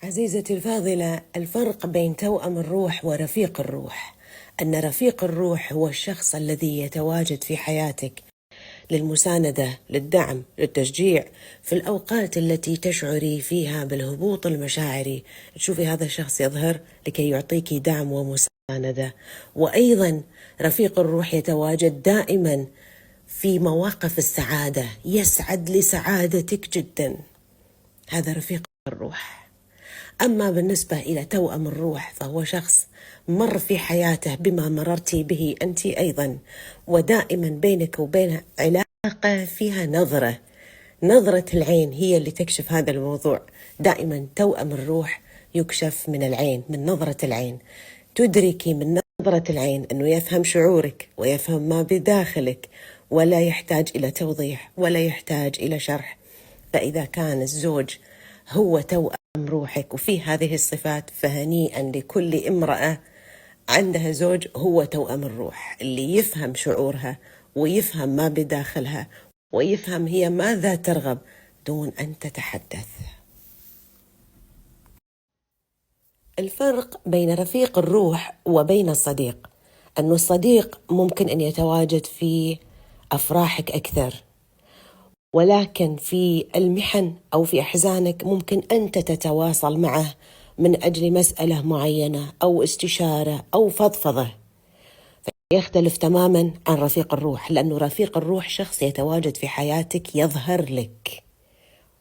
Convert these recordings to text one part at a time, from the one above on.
عزيزتي الفاضلة، الفرق بين توأم الروح ورفيق الروح أن رفيق الروح هو الشخص الذي يتواجد في حياتك للمساندة، للدعم، للتشجيع في الأوقات التي تشعري فيها بالهبوط المشاعري. تشوفي هذا الشخص يظهر لكي يعطيك دعم ومساندة. وأيضا رفيق الروح يتواجد دائما في مواقف السعادة، يسعد لسعادتك جدا. هذا رفيق الروح. أما بالنسبة إلى توأم الروح فهو شخص مر في حياته بما مررتي به أنت أيضا، ودائما بينك وبينه علاقة فيها نظرة العين هي اللي تكشف هذا الموضوع. دائما توأم الروح يكشف من العين، من نظرة العين. تدركي من نظرة العين أنه يفهم شعورك ويفهم ما بداخلك، ولا يحتاج إلى توضيح ولا يحتاج إلى شرح. فإذا كان الزوج هو توأم روحك وفيه هذه الصفات، فهنيئا لكل امرأة عندها زوج هو توأم الروح، اللي يفهم شعورها ويفهم ما بداخلها ويفهم هي ماذا ترغب دون أن تتحدث. الفرق بين رفيق الروح وبين الصديق أنه الصديق ممكن أن يتواجد في أفراحك أكثر، ولكن في المحن أو في أحزانك ممكن أنت تتواصل معه من أجل مسألة معينة أو استشارة أو فضفضة. يختلف تماما عن رفيق الروح، لأنه رفيق الروح شخص يتواجد في حياتك، يظهر لك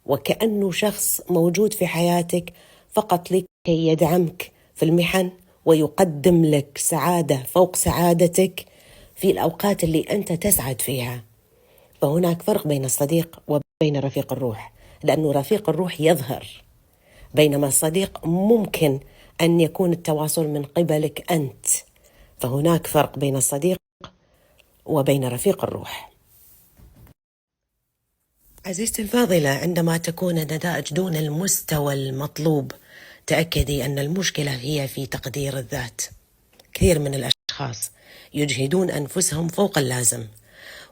وكأنه شخص موجود في حياتك فقط لكي يدعمك في المحن ويقدم لك سعادة فوق سعادتك في الأوقات اللي أنت تسعد فيها. فهناك فرق بين الصديق وبين رفيق الروح، لأنه رفيق الروح يظهر، بينما الصديق ممكن أن يكون التواصل من قبلك أنت. فهناك فرق بين الصديق وبين رفيق الروح. عزيزتي الفاضلة، عندما تكون النتائج دون المستوى المطلوب تأكدي أن المشكلة هي في تقدير الذات. كثير من الأشخاص يجهدون أنفسهم فوق اللازم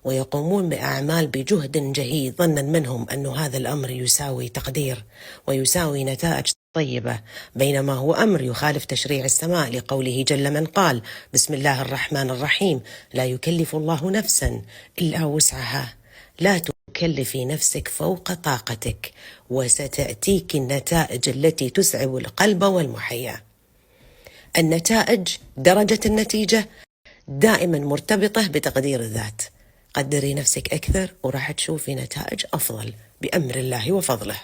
ويقومون بأعمال بجهد جهيد ظنا منهم أن هذا الأمر يساوي تقدير ويساوي نتائج طيبة، بينما هو أمر يخالف تشريع السماء لقوله جل من قال: بسم الله الرحمن الرحيم، لا يكلف الله نفسا إلا وسعها، لا تكلفي نفسك فوق طاقتك وستأتيك النتائج التي تسعب القلب والمحيا. النتائج، درجة النتيجة دائما مرتبطة بتقدير الذات. قدري نفسك أكثر وراح تشوفي نتائج أفضل بأمر الله وفضله.